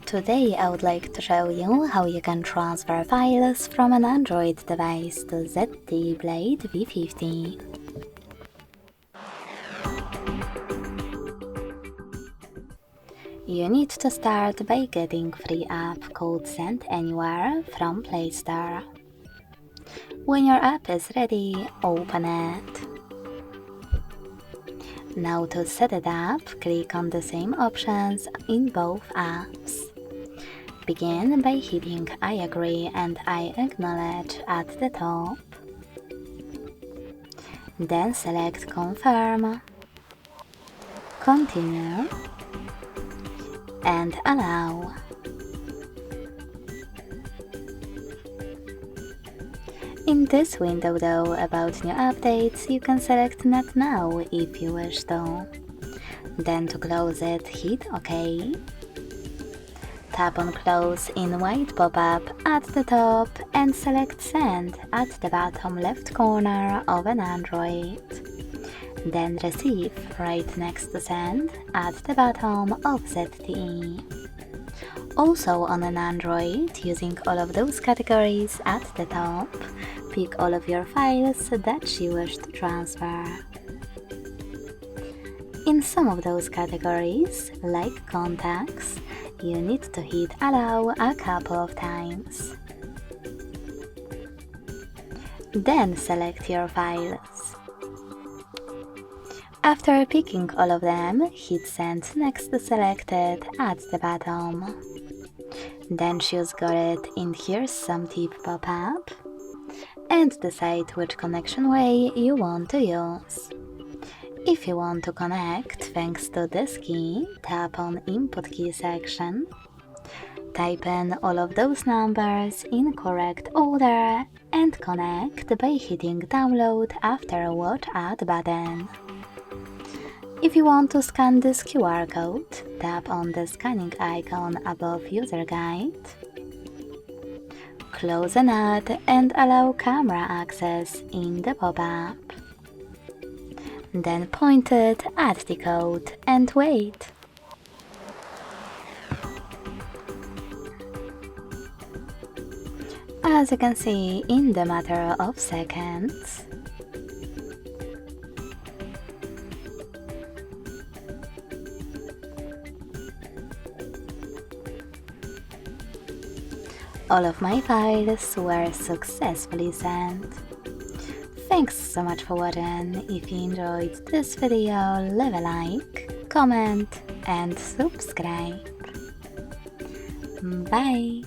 Today I would like to show you how you can transfer files from an Android device to ZTE Blade V50. You need to start by getting free app called Send Anywhere from Play Store. When your app is ready, open it. Now to set it up, click on the same options in both apps. Begin by hitting I agree and I acknowledge at the top. Then select Confirm, Continue, and Allow. In this window though, about new updates, you can select Not Now if you wish to. Then to close it, hit OK. Tap on Close in white pop-up at the top and select Send at the bottom left corner of an Android. Then Receive right next to Send at the bottom of ZTE. Also on an Android, using all of those categories at the top, pick all of your files that you wish to transfer. In some of those categories, like Contacts, you need to hit Allow a couple of times. Then select your files. After picking all of them, hit Send next to Selected at the bottom. Then choose Got it in Here's Some Tip pop-up and decide which connection way you want to use. If you want to connect thanks to this key, tap on Input key section, type in all of those numbers in correct order and connect by hitting Download after a Watch Ad button. If you want to scan this QR code, tap on the scanning icon above User Guide, close an ad and allow camera access in the pop-up. Then point it at the code and wait. As you can see, in the matter of seconds, all of my files were successfully sent. Thanks so much for watching. If you enjoyed this video, leave a like, comment and subscribe. Bye!